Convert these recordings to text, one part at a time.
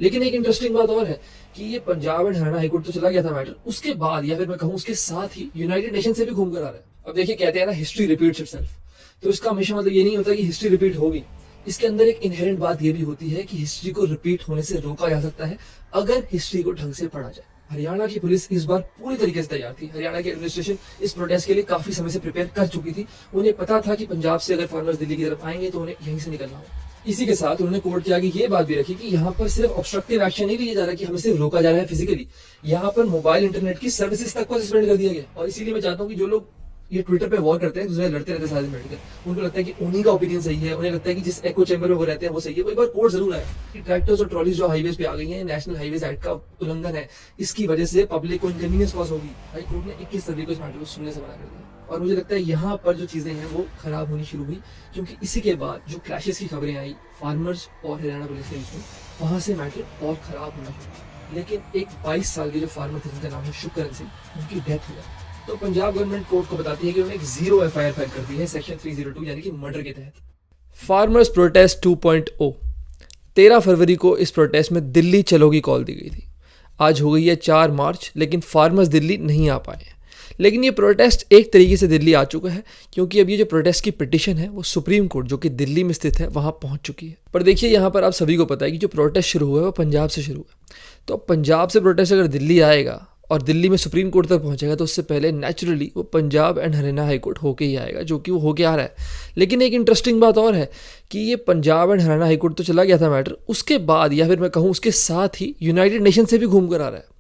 लेकिन एक इंटरेस्टिंग बात और है कि ये पंजाब एंड हरियाणा हाईकोर्ट तो चला गया था मैटर, उसके बाद या फिर मैं कहूँ उसके साथ ही यूनाइटेड नेशन से भी घूम कर आ रहा है। अब देखिए, कहते हैं ना हिस्ट्री रिपीट्स इटसेल्फ, तो इसका हमेशा मतलब ये नहीं होता कि हिस्ट्री रिपीट होगी। इसके अंदर एक इनहेरेंट बात ये भी होती है कि हिस्ट्री को रिपीट होने से रोका जा सकता है अगर हिस्ट्री को ढंग से पढ़ा जाए। हरियाणा की पुलिस इस बार पूरी तरीके से तैयार थी। हरियाणा की एडमिनिस्ट्रेशन इस प्रोटेस्ट के लिए काफी समय से प्रिपेयर कर चुकी थी। उन्हें पता था कि पंजाब से अगर फार्मर्स दिल्ली की तरफ आएंगे तो उन्हें यहीं से निकलना होगा। इसी के साथ उन्होंने कोर्ट के आगे ये बात भी रखी कि यहाँ पर सिर्फ ऑब्स्ट्रक्टिव एक्शन नहीं लिया जा रहा कि हमें सिर्फ रोका जा रहा है फिजिकली, यहाँ पर मोबाइल इंटरनेट की सर्विसेज तक को सस्पेंड कर दिया गया। और इसीलिए मैं चाहता हूँ कि जो लोग ये ट्विटर पे वॉर करते हैं, दूसरे लड़ते रहते हैं सारे बैठकर, उनको लगता है कि उन्हीं का ओपिनियन सही है, उन्हें लगता है कि जिस एको चैम्बर में वो रहते हैं वो सही है। वो एक बार कोर्ट जरूर आए कि ट्रैक्टर्स और ट्रॉलीज जो हाईवेज पे आ गई हैं, नेशनल हाईवेज एक्ट का उल्लंघन है, इसकी वजह से पब्लिक को इनकन्वीनियंस कॉज होगी। हाई कोर्ट ने 21 फरवरी को इस मैटर को सुनने से मना कर दिया। और मुझे लगता है यहाँ पर जो चीजें हैं वो खराब होनी शुरू हुई, क्योंकि इसी के बाद जो क्लैशेस की खबरें आई फार्मर्स और हरियाणा पुलिस के बीच में, वहां से मैटर और खराब होना शुरू हुआ। लेकिन एक 22 साल के जो फार्मर थे जिनका नाम है शुक्रन सिंह, उनकी डेथ हो गई। तो पंजाब गवर्नमेंट कोर्ट को बताती है कि उन्होंने एक 0 FIR फाइल कर दी है सेक्शन 302 यानी कि मर्डर के तहत। Farmers protest 2.0। 13 फरवरी को इस प्रोटेस्ट में दिल्ली चलो की कॉल दी गई थी। आज हो गई है 4 मार्च, लेकिन फार्मर्स दिल्ली नहीं आ पाए हैं। लेकिन ये प्रोटेस्ट एक तरीके से दिल्ली आ चुका है, क्योंकि अब ये जो प्रोटेस्ट की पिटीशन है वो सुप्रीम कोर्ट जो कि दिल्ली में स्थित है वहाँ पहुँच चुकी है। पर देखिए, यहाँ पर आप सभी को पता है कि जो प्रोटेस्ट शुरू हुआ है वो पंजाब से शुरू हुआ। तो पंजाब से प्रोटेस्ट अगर दिल्ली आएगा और दिल्ली में सुप्रीम कोर्ट तक पहुंचेगा तो उससे पहले नेचुरली वो Punjab and Haryana high court होके ही आएगा, जो कि वो होके आ रहा है। लेकिन एक इंटरेस्टिंग बात और है कि ये Punjab and Haryana high court तो चला गया था मैटर, उसके बाद या फिर मैं कहूँ उसके साथ ही यूनाइटेड नेशन से भी घूम कर आ रहा है।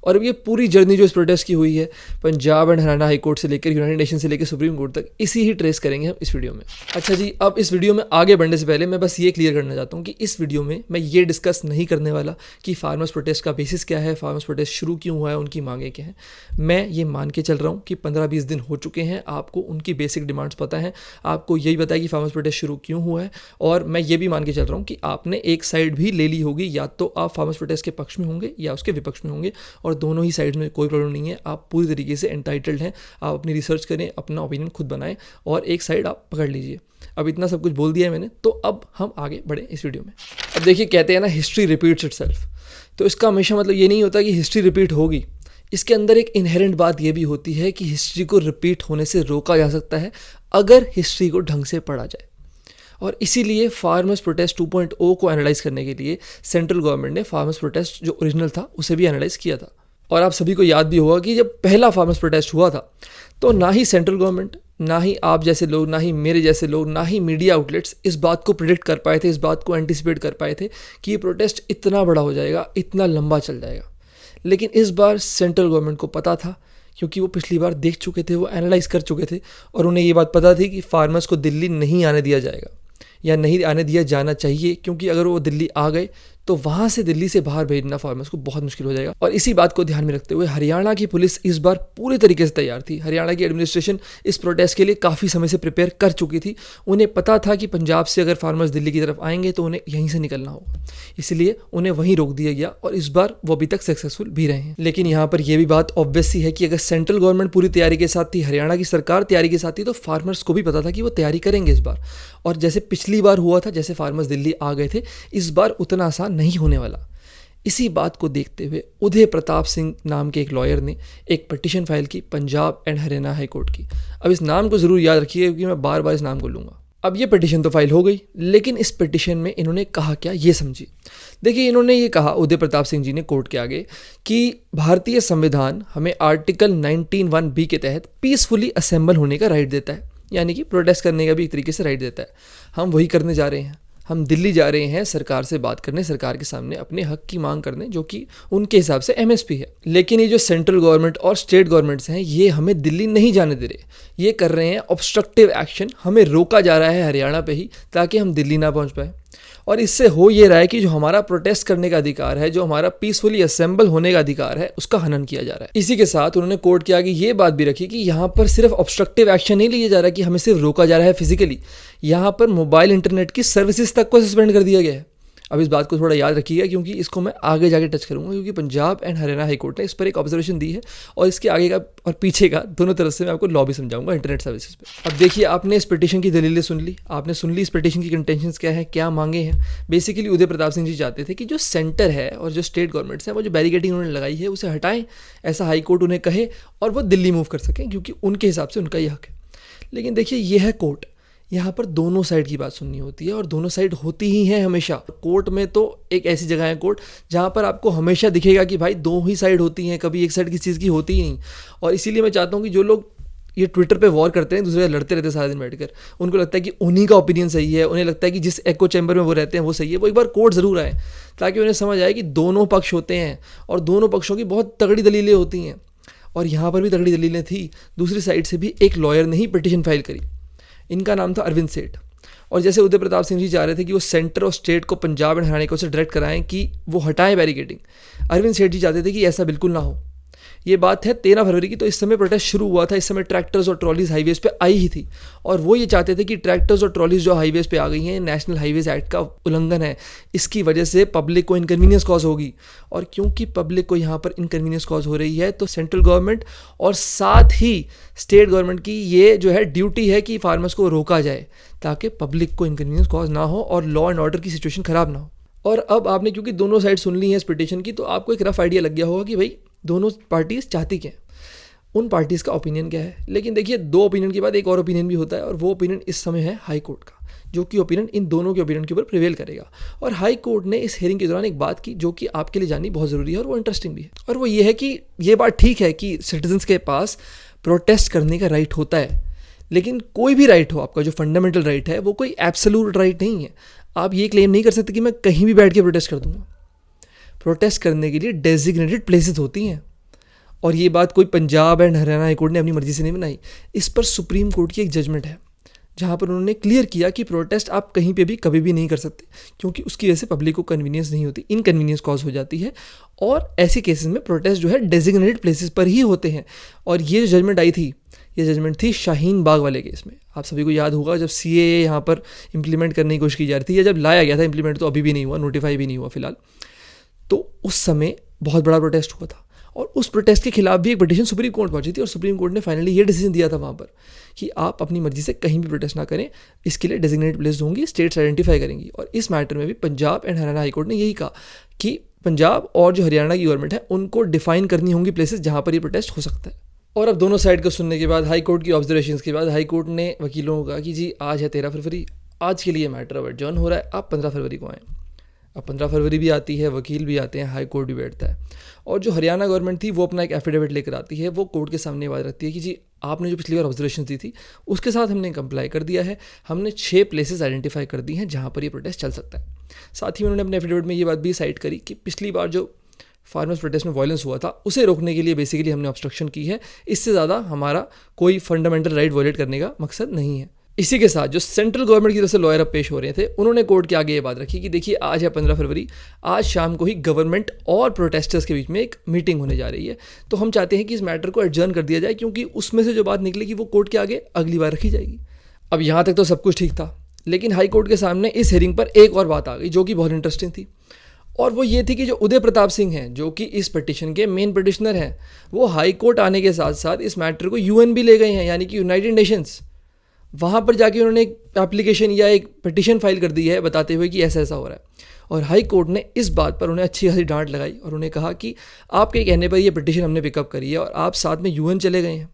और अब ये पूरी जर्नी जो इस प्रोटेस्ट की हुई है Punjab and Haryana high court से लेकर यूनाइटेड नेशन से लेकर सुप्रीम कोर्ट तक, इसी ही ट्रेस करेंगे हम इस वीडियो में। अच्छा जी, अब इस वीडियो में आगे बढ़ने से पहले मैं बस ये क्लियर करना चाहता हूँ कि इस वीडियो में मैं ये डिस्कस नहीं करने वाला कि फार्मर्स प्रोटेस्ट का बेसिस क्या है, फार्मर्स प्रोटेस्ट शुरू क्यों हुआ है, उनकी मांगे क्या हैं। मैं ये मान के चल रहा हूँ कि 15-20 दिन हो चुके हैं, आपको उनकी बेसिक डिमांड्स पता हैं, आपको यही पता है कि फार्मर्स प्रोटेस्ट शुरू क्यों हुआ है। और मैं ये भी मान के चल रहा हूँ कि आपने एक साइड भी ले ली होगी, या तो आप फार्मर्स प्रोटेस्ट के पक्ष में होंगे या उसके विपक्ष में होंगे, और दोनों ही साइड में कोई प्रॉब्लम नहीं है। आप पूरी तरीके से एंटाइटल्ड हैं, आप अपनी रिसर्च करें, अपना ओपिनियन खुद बनाएं और एक साइड आप पकड़ लीजिए। अब इतना सब कुछ बोल दिया है मैंने, तो अब हम आगे बढ़े इस वीडियो में। अब देखिए, कहते हैं ना हिस्ट्री रिपीट्स इटसेल्फ, तो इसका हमेशा मतलब ये नहीं होता कि हिस्ट्री रिपीट होगी। इसके अंदर एक इनहेरेंट बात ये भी होती है कि हिस्ट्री को रिपीट होने से रोका जा सकता है अगर हिस्ट्री को ढंग से पढ़ा जाए। और इसीलिए फार्मर्स प्रोटेस्ट 2.0 को एनालाइज करने के लिए सेंट्रल गवर्नमेंट ने फार्मर्स प्रोटेस्ट जो ओरिजिनल था उसे भी एनालाइज किया था। और आप सभी को याद भी होगा कि जब पहला फार्मर्स प्रोटेस्ट हुआ था तो ना ही सेंट्रल गवर्नमेंट, ना ही आप जैसे लोग, ना ही मेरे जैसे लोग, ना ही मीडिया आउटलेट्स इस बात को प्रिडिक्ट कर पाए थे, इस बात को एंटिसिपेट कर पाए थे कि ये प्रोटेस्ट इतना बड़ा हो जाएगा, इतना लंबा चल जाएगा। लेकिन इस बार सेंट्रल गवर्नमेंट को पता था, क्योंकि वो पिछली बार देख चुके थे, वो एनालाइज कर चुके थे, और उन्हें ये बात पता थी कि फार्मर्स को दिल्ली नहीं आने दिया जाएगा या नहीं आने दिया जाना चाहिए, क्योंकि अगर वो दिल्ली आ गए तो वहाँ से दिल्ली से बाहर भेजना फार्मर्स को बहुत मुश्किल हो जाएगा। और इसी बात को ध्यान में रखते हुए हरियाणा की पुलिस इस बार पूरे तरीके से तैयार थी। हरियाणा की एडमिनिस्ट्रेशन इस प्रोटेस्ट के लिए काफ़ी समय से प्रिपेयर कर चुकी थी। उन्हें पता था कि पंजाब से अगर फार्मर्स दिल्ली की तरफ आएंगे तो उन्हें यहीं से निकलना होगा, इसलिए उन्हें वहीं रोक दिया गया, और इस बार वो अभी तक सक्सेसफुल भी रहे हैं। लेकिन यहाँ पर यह भी बात ऑब्वियस सी है कि अगर सेंट्रल गवर्नमेंट पूरी तैयारी के साथ थी, हरियाणा की सरकार तैयारी के साथ थी, तो फार्मर्स को भी पता था कि वो तैयारी करेंगे इस बार। और जैसे पिछली बार हुआ था, जैसे फार्मर्स दिल्ली आ गए थे, इस बार उतना आसान नहीं होने वाला। इसी बात को देखते हुए उदय प्रताप सिंह नाम के एक लॉयर ने एक पिटीशन फाइल की Punjab and Haryana high court की। अब इस नाम को ज़रूर याद रखिए, क्योंकि मैं बार बार इस नाम को लूँगा। अब ये पिटीशन तो फाइल हो गई, लेकिन इस पिटीशन में इन्होंने कहा क्या, ये समझिए। देखिए, इन्होंने ये कहा, उदय प्रताप सिंह जी ने कोर्ट के आगे, कि भारतीय संविधान हमें आर्टिकल 19(1)(b) के तहत पीसफुली असेंबल होने का राइट देता है, यानी कि प्रोटेस्ट करने का भी एक तरीके से राइट देता है। हम वही करने जा रहे हैं। हम दिल्ली जा रहे हैं सरकार से बात करने, सरकार के सामने अपने हक की मांग करने, जो कि उनके हिसाब से MSP है। लेकिन ये जो सेंट्रल गवर्नमेंट और स्टेट गवर्नमेंट्स हैं, ये हमें दिल्ली नहीं जाने दे रहे। ये कर रहे हैं ऑब्स्ट्रक्टिव एक्शन, हमें रोका जा रहा है हरियाणा पे ही, ताकि हम दिल्ली ना पहुंच पाए। और इससे हो ये रहा है कि जो हमारा प्रोटेस्ट करने का अधिकार है, जो हमारा पीसफुली असेंबल होने का अधिकार है, उसका हनन किया जा रहा है। इसी के साथ उन्होंने कोर्ट के आगे ये बात भी रखी कि यहाँ पर सिर्फ ऑब्स्ट्रक्टिव एक्शन नहीं लिया जा रहा कि हमें सिर्फ रोका जा रहा है फिजिकली, यहाँ पर मोबाइल इंटरनेट की सर्विसेज तक को सस्पेंड कर दिया गया है। अब इस बात को थोड़ा याद रखिएगा क्योंकि इसको मैं आगे जाके टच करूंगा, क्योंकि Punjab and Haryana high court ने इस पर एक ऑब्जर्वेशन दी है और इसके आगे का और पीछे का दोनों तरफ से मैं आपको लॉ भी समझाऊंगा इंटरनेट सर्विसेज पे। अब देखिए, आपने इस पिटीशन की दलीलें सुन ली, आपने सुन ली इस पिटीशन की कंटेंशंस क्या है, क्या मांगे हैं। बेसिकली उदय प्रताप सिंह जी चाहते थे कि जो सेंटर है और जो स्टेट गवर्नमेंट्स हैं वो जो बैरिकेडिंग उन्होंने लगाई है उसे हटाएं, ऐसा हाई कोर्ट उन्हें कहे और वो दिल्ली मूव कर सकें, क्योंकि उनके हिसाब से उनका ये हक है। लेकिन देखिए, ये है कोर्ट, यहाँ पर दोनों साइड की बात सुननी होती है और दोनों साइड होती ही हैं हमेशा। कोर्ट में तो एक ऐसी जगह है कोर्ट जहाँ पर आपको हमेशा दिखेगा कि भाई दो ही साइड होती हैं, कभी एक साइड किसी चीज़ की होती ही नहीं। और इसीलिए मैं चाहता हूँ कि जो लोग ये ट्विटर पे वॉर करते हैं, दूसरे से लड़ते रहते हैं सारा दिन बैठकर, उनको लगता है कि उन्हीं का ओपिनियन सही है, उन्हें लगता है कि जिस एको चैम्बर में वो रहते हैं वो सही है, वो एक बार कोर्ट ज़रूर आए ताकि उन्हें समझ आए कि दोनों पक्ष होते हैं और दोनों पक्षों की बहुत तगड़ी दलीलें होती हैं। और यहाँ पर भी तगड़ी दलीलें थी, दूसरी साइड से भी एक लॉयर ने ही पिटीशन फाइल करी, इनका नाम था अरविंद सेठ। और जैसे उदय प्रताप सिंह जी चाह रहे थे कि वो सेंटर और स्टेट को, पंजाब एंड हरियाणा को से डायरेक्ट कराएं कि वो हटाएं बैरिकेडिंग, अरविंद सेठ जी चाहते थे कि ऐसा बिल्कुल ना हो। ये बात है 13 फरवरी की, तो इस समय प्रोटेस्ट शुरू हुआ था, इस समय ट्रैक्टर्स और ट्रॉलीज हाईवेज पे आई ही थी और वो ये चाहते थे कि ट्रैक्टर्स और ट्रॉलीज जो हाईवेज पे आ गई हैं, नेशनल हाईवेज एक्ट का उल्लंघन है, इसकी वजह से पब्लिक को इनकन्वीनियंस कॉज होगी। और क्योंकि पब्लिक को यहाँ पर इनकन्वीनियंस कॉज हो रही है तो सेंट्रल गवर्नमेंट और साथ ही स्टेट गवर्नमेंट की ये जो है ड्यूटी है कि फार्मर्स को रोका जाए ताकि पब्लिक को इनकन्वीनियंस कॉज ना हो और लॉ एंड ऑर्डर की सिचुएशन खराब ना हो। और अब आपने क्योंकि दोनों साइड सुन ली है इस पिटीशन की, तो आपको एक रफ आइडिया लग गया होगा कि भाई दोनों पार्टीज चाहती क्या है, उन पार्टीज़ का ओपिनियन क्या है। लेकिन देखिए, दो ओपिनियन के बाद एक और ओपिनियन भी होता है और वो ओपिनियन इस समय है हाई कोर्ट का, जो कि ओपिनियन इन दोनों के ओपिनियन के ऊपर प्रिवेल करेगा। और हाई कोर्ट ने इस हेयरिंग के दौरान एक बात की जो कि आपके लिए जाननी बहुत ज़रूरी है और वो इंटरेस्टिंग भी है, और वो ये है कि ये बात ठीक है कि सिटीजन्स के पास प्रोटेस्ट करने का राइट होता है, लेकिन कोई भी राइट हो आपका जो फंडामेंटल राइट है वो कोई एब्सोल्यूट राइट नहीं है। आप ये क्लेम नहीं कर सकते कि मैं कहीं भी बैठ के प्रोटेस्ट कर दूंगा। प्रोटेस्ट करने के लिए डेजिग्नेटेड प्लेसेस होती हैं और ये बात कोई Punjab and Haryana high court ने अपनी मर्जी से नहीं बनाई, इस पर सुप्रीम कोर्ट की एक जजमेंट है जहाँ पर उन्होंने क्लियर किया कि प्रोटेस्ट आप कहीं पे भी कभी भी नहीं कर सकते, क्योंकि उसकी वजह से पब्लिक को कन्वीनियंस नहीं होती, इनकन्वीनियंस कॉज हो जाती है। और ऐसे केसेस में प्रोटेस्ट जो है डेजिग्नेटेड प्लेसेस पर ही होते हैं। और ये जो जजमेंट आई थी, ये जजमेंट थी शाहीन बाग वाले केस में। आप सभी को याद होगा जब CAA यहाँ पर इंप्लीमेंट करने की कोशिश की जा रही थी, या जब लाया गया था इंप्लीमेंट, तो अभी भी नहीं हुआ, नोटिफाई भी नहीं हुआ फिलहाल, तो उस समय बहुत बड़ा प्रोटेस्ट हुआ था और उस प्रोटेस्ट के खिलाफ भी एक पिटीशन सुप्रीम कोर्ट पहुंची थी और सुप्रीम कोर्ट ने फाइनली ये डिसीजन दिया था वहाँ पर कि आप अपनी मर्जी से कहीं भी प्रोटेस्ट ना करें, इसके लिए डेजिग्नेटेड प्लेस होंगी, स्टेट्स आइडेंटिफाई करेंगी। और इस मैटर में भी Punjab and Haryana high court ने यही कहा कि पंजाब और जो हरियाणा की गवर्नमेंट है उनको डिफाइन करनी होंगी प्लेसेस जहाँ पर ये प्रोटेस्ट हो सकता है। और अब दोनों साइड को सुनने के बाद, हाई कोर्ट की ऑब्जर्वेशंस के बाद, हाई कोर्ट ने वकीलों को कहा कि जी आज है 13 फरवरी, आज के लिए मैटर अब एडजर्न हो रहा है, आप 15 फरवरी को आएँ। अब 15 फरवरी भी आती है, वकील भी आते हैं, हाई कोर्ट भी बैठता है और जो हरियाणा गवर्नमेंट थी वो अपना एक एफिडेविट लेकर आती है, वो कोर्ट के सामने बात रखती है कि जी आपने जो पिछली बार ऑब्जर्वेशन दी थी उसके साथ हमने कंप्लाई कर दिया है, हमने 6 प्लेसेस आइडेंटिफाई कर दी हैं जहाँ पर ये प्रोटेस्ट चल सकता है। साथ ही उन्होंने अपने एफिडेविट में ये बात भी साइट करी कि पिछली बार जो फार्मर्स प्रोटेस्ट में वायलेंस हुआ था उसे रोकने के लिए बेसिकली हमने ऑब्स्ट्रक्शन की है, इससे ज़्यादा हमारा कोई फंडामेंटल राइट वायलेट करने का मकसद नहीं है। इसी के साथ जो सेंट्रल गवर्नमेंट की तरफ से लॉयर अब पेश हो रहे थे, उन्होंने कोर्ट के आगे ये बात रखी कि देखिए आज है 15 फरवरी, आज शाम को ही गवर्नमेंट और प्रोटेस्टर्स के बीच में एक मीटिंग होने जा रही है, तो हम चाहते हैं कि इस मैटर को एडजर्न कर दिया जाए, क्योंकि उसमें से जो बात निकलेगी वो कोर्ट के आगे अगली बार रखी जाएगी। अब यहाँ तक तो सब कुछ ठीक था, लेकिन हाई कोर्ट के सामने इस हेयरिंग पर एक और बात आ गई जो कि बहुत इंटरेस्टिंग थी, और वो ये थी कि जो उदय प्रताप सिंह हैं, जो कि इस पिटीशन के मेन पिटिशनर हैं, वो हाई कोर्ट आने के साथ साथ इस मैटर को UN भी ले गए हैं, यानी कि यूनाइटेड नेशंस। वहाँ पर जाके उन्होंने एक एप्लीकेशन या एक पिटीशन फाइल कर दी है बताते हुए कि ऐसा ऐसा हो रहा है, और हाई कोर्ट ने इस बात पर उन्हें अच्छी खासी डांट लगाई और उन्हें कहा कि आपके कहने पर ये पिटीशन हमने पिकअप करी है और आप साथ में UN चले गए हैं।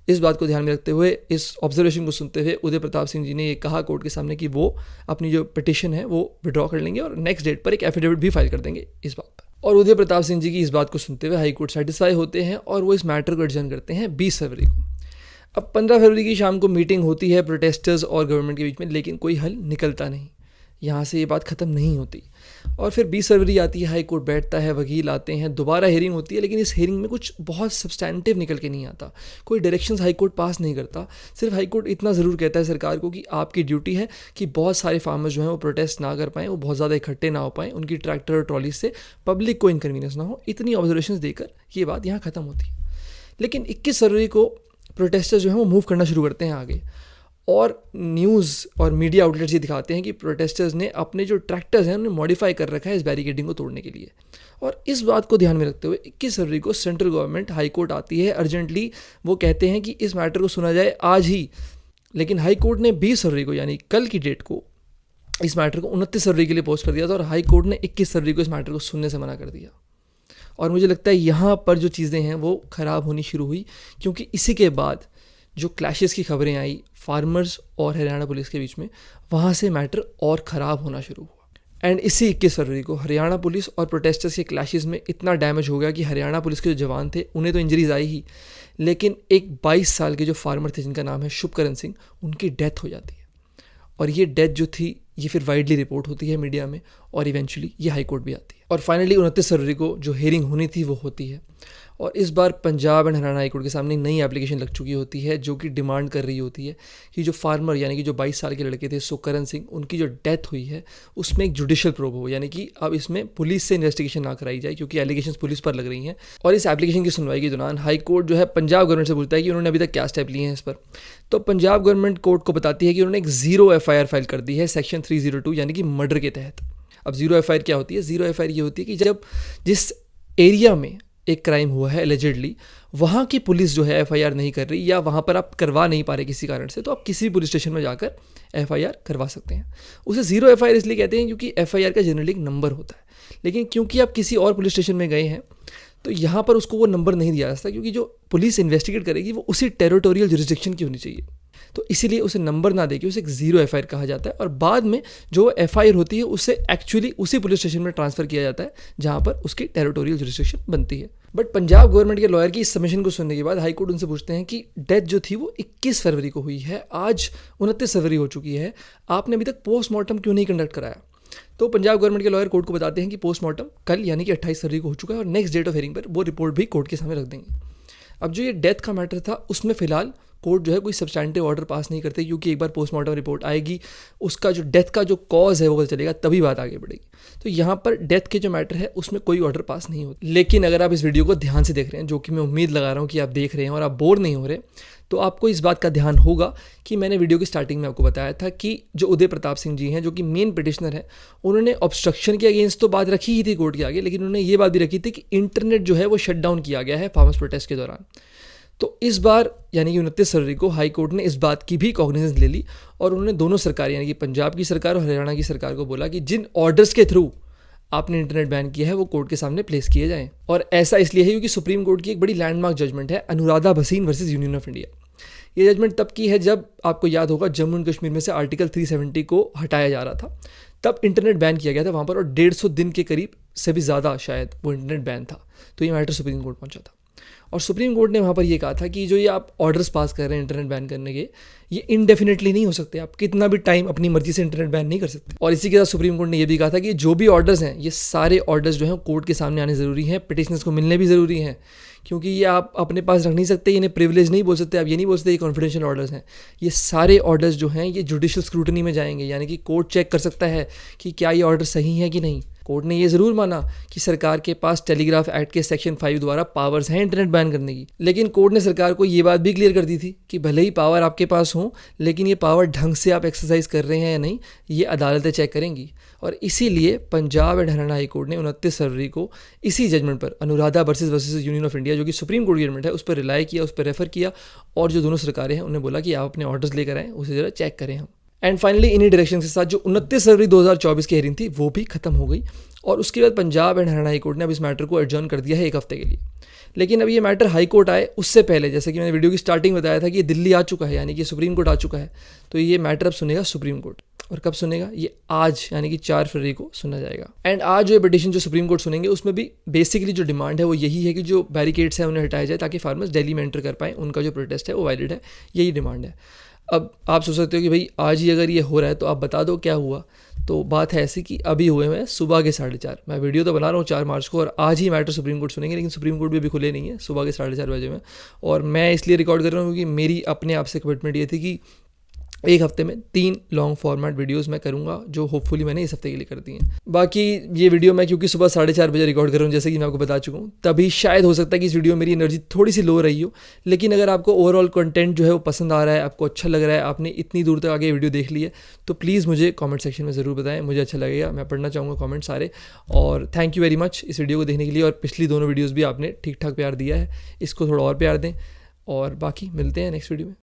इस बात को ध्यान में रखते हुए, इस ऑब्जर्वेशन को सुनते हुए उदय प्रताप सिंह जी ने ये कहा कोर्ट के सामने कि वो अपनी जो पिटीशन है वो विड्रॉ कर लेंगे और नेक्स्ट डेट पर एक एफिडेविट भी फाइल कर देंगे इस बात पर। और उदय प्रताप सिंह जी की इस बात को सुनते हुए हाई कोर्ट सेटिस्फाई होते हैं और वो इस मैटर को एडजर्न करते हैं 20 फरवरी को। अब 15 फरवरी की शाम को मीटिंग होती है प्रोटेस्टर्स और गवर्नमेंट के बीच में, लेकिन कोई हल निकलता नहीं, यहाँ से ये बात ख़त्म नहीं होती। और फिर 20 फरवरी आती है, हाई कोर्ट बैठता है, वकील आते हैं, दोबारा हेयरिंग होती है, लेकिन इस हेयरिंग में कुछ बहुत सब्सटैंटिव निकल के नहीं आता, कोई डायरेक्शंस हाई कोर्ट पास नहीं करता। सिर्फ हाई कोर्ट इतना ज़रूर कहता है सरकार को कि आपकी ड्यूटी है कि बहुत सारे फार्मर्स जो हैं वो प्रोटेस्ट ना कर पाएँ, वो बहुत ज़्यादा इकट्ठे ना हो पाएँ, उनकी ट्रैक्टर और ट्रॉली से पब्लिक को इनकन्वीनियंस ना हो। इतनी ऑब्जर्वेशन देकर ये बात यहाँ ख़त्म होती है। लेकिन 21 फरवरी को प्रोटेस्टर्स जो हैं वो मूव करना शुरू करते हैं आगे, और न्यूज़ और मीडिया आउटलेट्स ये दिखाते हैं कि प्रोटेस्टर्स ने अपने जो ट्रैक्टर्स हैं उन्हें मॉडिफाई कर रखा है इस बैरिकेडिंग को तोड़ने के लिए। और इस बात को ध्यान में रखते हुए 21 फरवरी को सेंट्रल गवर्नमेंट हाई कोर्ट आती है अर्जेंटली। वो कहते हैं कि इस मैटर को सुना जाए आज ही, लेकिन हाई कोर्ट ने 20 फरवरी को यानी कल की डेट को इस मैटर को 29 फरवरी के लिए पोस्ट कर दिया था और हाई कोर्ट ने 21 फरवरी को इस मैटर को सुनने से मना कर दिया। और मुझे लगता है यहाँ पर जो चीज़ें हैं वो ख़राब होनी शुरू हुई, क्योंकि इसी के बाद जो क्लैशेस की खबरें आई फार्मर्स और हरियाणा पुलिस के बीच में, वहाँ से मैटर और ख़राब होना शुरू हुआ। एंड इसी 21 फरवरी को हरियाणा पुलिस और प्रोटेस्टर्स के क्लैशेस में इतना डैमेज हो गया कि हरियाणा पुलिस के जो जवान थे उन्हें तो इंजरीज आई ही, लेकिन एक 22 साल के जो फार्मर थे जिनका नाम है शुभकरण सिंह, उनकी डेथ हो जाती है। और ये डेथ जो थी ये फिर वाइडली रिपोर्ट होती है मीडिया में और इवेंचुअली ये हाई कोर्ट भी आती है। और फाइनली 29 फरवरी को जो हेयरिंग होनी थी वो होती है। और इस बार Punjab and Haryana high court के सामने नई एप्लीकेशन लग चुकी होती है जो कि डिमांड कर रही होती है कि जो फार्मर यानी कि जो 22 साल के लड़के थे सुकरण सिंह, उनकी जो डेथ हुई है उसमें एक जुडिशियल प्रोब हो, यानी कि अब इसमें पुलिस से इन्वेस्टिगेशन ना कराई जाए क्योंकि एलिगेशंस पुलिस पर लग रही हैं। और इस एप्लीकेशन की सुनवाई के दौरान हाई कोर्ट जो है पंजाब गवर्नमेंट से पूछता है कि उन्होंने अभी तक क्या स्टेप लिए हैं इस पर। तो पंजाब गवर्नमेंट कोर्ट को बताती है कि उन्होंने एक 0 FIR फाइल कर दी है सेक्शन 302 यानी कि मर्डर के तहत। अब 0 FIR क्या होती है? 0 FIR ये होती है कि जब जिस एरिया में एक क्राइम हुआ है एलिजिडली, वहाँ की पुलिस जो है FIR नहीं कर रही या वहाँ पर आप करवा नहीं पा रहे किसी कारण से, तो आप किसी भी पुलिस स्टेशन में जाकर FIR करवा सकते हैं। उसे 0 FIR इसलिए कहते हैं क्योंकि FIR का जनरली एक नंबर होता है, लेकिन क्योंकि आप किसी और पुलिस स्टेशन में गए हैं तो यहाँ पर उसको वो नंबर नहीं दिया जा सकता, क्योंकि जो पुलिस इन्वेस्टिगेट करेगी वो उसी टेरिटोरियल जुरिस्डिक्शन की होनी चाहिए। तो इसीलिए उसे नंबर ना देके उसे एक 0 FIR कहा जाता है। और बाद में जो FIR होती है उससे एक्चुअली उसी पुलिस स्टेशन में ट्रांसफ़र किया जाता है जहाँ पर उसकी टेरिटोरियल जुरिस्डिक्शन बनती है। बट पंजाब गवर्नमेंट के लॉयर की इस सबमिशन को सुनने के बाद हाई कोर्ट उनसे पूछते हैं कि डेथ जो थी वो 21 फरवरी को हुई है, आज 29 फरवरी हो चुकी है, आपने अभी तक पोस्टमार्टम क्यों नहीं कंडक्ट कराया? तो पंजाब गवर्नमेंट के लॉयर कोर्ट को बताते हैं कि पोस्टमार्टम कल यानी कि 28 फरवरी को हो चुका है और नेक्स्ट डेट ऑफ हियरिंग पर वो रिपोर्ट भी कोर्ट के सामने रख देंगे। अब जो ये डेथ का मैटर था उसमें फिलहाल कोर्ट जो है कोई सब्सटैंटिव ऑर्डर पास नहीं करते, क्योंकि एक बार पोस्टमार्टम रिपोर्ट आएगी, उसका जो डेथ का जो कॉज है वो पता चलेगा, तभी बात आगे बढ़ेगी। तो यहाँ पर डेथ के जो मैटर है उसमें कोई ऑर्डर पास नहीं होता। लेकिन अगर आप इस वीडियो को ध्यान से देख रहे हैं, जो कि मैं उम्मीद लगा रहा हूँ कि आप देख रहे हैं और आप बोर नहीं हो रहे, तो आपको इस बात का ध्यान होगा कि मैंने वीडियो की स्टार्टिंग में आपको बताया था कि जो उदय प्रताप सिंह जी हैं, जो कि मेन पिटिशनर है, उन्होंने ऑब्स्ट्रक्शन के अगेंस्ट तो बात रखी ही थी कोर्ट के आगे, लेकिन उन्होंने ये बात भी रखी थी कि इंटरनेट जो है वो शट डाउन किया गया है फार्मर्स प्रोटेस्ट के दौरान। तो इस बार यानी कि 29 फरवरी को हाई कोर्ट ने इस बात की भी कॉग्निजेंस ले ली और उन्होंने दोनों सरकार यानी कि पंजाब की सरकार और हरियाणा की सरकार को बोला कि जिन ऑर्डर्स के थ्रू आपने इंटरनेट बैन किया है वो कोर्ट के सामने प्लेस किए जाएं। और ऐसा इसलिए है क्योंकि सुप्रीम कोर्ट की एक बड़ी लैंडमार्क जजमेंट है Anuradha Bhasin versus union of India. ये जजमेंट तब की है जब आपको याद होगा जम्मू एंड कश्मीर में से आर्टिकल 370 को हटाया जा रहा था, तब इंटरनेट बैन किया गया था वहाँ पर और 150 दिन के करीब से भी ज़्यादा शायद वो इंटरनेट बैन था। तो ये मैटर सुप्रीम कोर्ट पहुँचा था और सुप्रीम कोर्ट ने वहाँ पर ये कहा था कि जो ये आप ऑर्डर्स पास कर रहे हैं इंटरनेट बैन करने के, ये इनडेफिनेटली नहीं हो सकते, आप कितना भी टाइम अपनी मर्जी से इंटरनेट बैन नहीं कर सकते। और इसी के साथ सुप्रीम कोर्ट ने ये भी कहा था कि जो भी ऑर्डर्स हैं ये सारे ऑर्डर्स जो हैं कोर्ट के सामने आने ज़रूरी हैं, पिटिशनर्स को मिलने भी ज़रूरी हैं, क्योंकि ये आप अपने पास रख नहीं सकते, इन्हें प्रिविलेज नहीं बोल सकते, आप ये नहीं बोल सकते ये कॉन्फिडेंशियल ऑर्डर्स हैं। ये सारे ऑर्डर्स जो हैं ये जुडिशियल स्क्रूटनी में जाएंगे, यानी कि कोर्ट चेक कर सकता है कि क्या ये ऑर्डर सही है कि नहीं। कोर्ट ने ये ज़रूर माना कि सरकार के पास टेलीग्राफ एक्ट के सेक्शन 5 द्वारा पावर्स हैं इंटरनेट बैन करने की, लेकिन कोर्ट ने सरकार को ये बात भी क्लियर कर दी थी कि भले ही पावर आपके पास हो, लेकिन ये पावर ढंग से आप एक्सरसाइज कर रहे हैं या नहीं ये अदालतें चेक करेंगी। और इसीलिए Punjab and Haryana high court ने 29 फरवरी को इसी जजमेंट पर Anuradha versus union of India, जो कि सुप्रीम कोर्ट की जजमेंट है, उस पर रिलाई किया, उस पर रेफर किया और जो दोनों सरकारें हैं उन्हें बोला कि आप अपने ऑर्डर्स लेकर आएँ, उसे ज़रा चेक करें हम। एंड फाइनली इन्हीं डायरेक्शन के साथ जो 29 फरवरी 2024 की हेयरिंग थी वो भी खत्म हो गई और उसके बाद Punjab and Haryana high court ने अब इस मैटर को एडजर्न कर दिया है 1 हफ्ते के लिए। लेकिन अब ये मैटर हाई कोर्ट आए उससे पहले, जैसे कि मैंने वीडियो की स्टार्टिंग बताया था कि ये दिल्ली आ चुका है, यानी कि सुप्रीम कोर्ट आ चुका है, तो ये मैटर अब सुनेगा सुप्रीम कोर्ट। और कब सुनेगा? ये आज यानी कि 4 फरवरी को सुना जाएगा। एंड आज जो पिटीशन जो सुप्रीम कोर्ट सुनेंगे उसमें भी बेसिकली जो डिमांड है वो यही है कि जो बैरिकेड्स हैं उन्हें हटाया जाए ताकि फार्मर्स दिल्ली में एंटर कर पाएँ, उनका जो प्रोटेस्ट है वो वैलिड है, यही डिमांड है। अब आप सोच सकते हो कि भाई आज ही अगर ये हो रहा है तो आप बता दो क्या हुआ। तो बात है ऐसी कि अभी हुए हैं सुबह के 4:30, मैं वीडियो तो बना रहा हूँ 4 मार्च को और आज ही मैटर सुप्रीम कोर्ट सुनेंगे, लेकिन सुप्रीम कोर्ट भी अभी खुले नहीं है, सुबह के 4:30 बजे में। और मैं इसलिए रिकॉर्ड कर रहा हूँ क्योंकि मेरी अपने आप से कमिटमेंट ये थी कि एक हफ्ते में 3 लॉन्ग फॉर्मेट वीडियोस मैं करूंगा, जो होपफुली मैंने इस हफ्ते के लिए कर दी हैं। बाकी ये वीडियो मैं क्योंकि सुबह 4:30 बजे रिकॉर्ड कर रहा हूँ, जैसे कि मैं आपको बता चुका हूँ, तभी शायद हो सकता है कि इस वीडियो में मेरी एनर्जी थोड़ी सी लो रही हो। लेकिन अगर आपको ओवरऑल कंटेंट जो है वो पसंद आ रहा है, आपको अच्छा लग रहा है, आपने इतनी दूर तक आगे वीडियो देख ली है, तो प्लीज़ मुझे कॉमेंट सेक्शन में ज़रूर बताएं, मुझे अच्छा लगेगा, मैं पढ़ना चाहूँगा कॉमेंट सारे। और थैंक यू वेरी मच इस वीडियो को देखने के लिए, और पिछली दोनों वीडियोज़ भी आपने ठीक ठाक प्यार दिया है, इसको थोड़ा और प्यार दें। और बाकी मिलते हैं नेक्स्ट वीडियो में।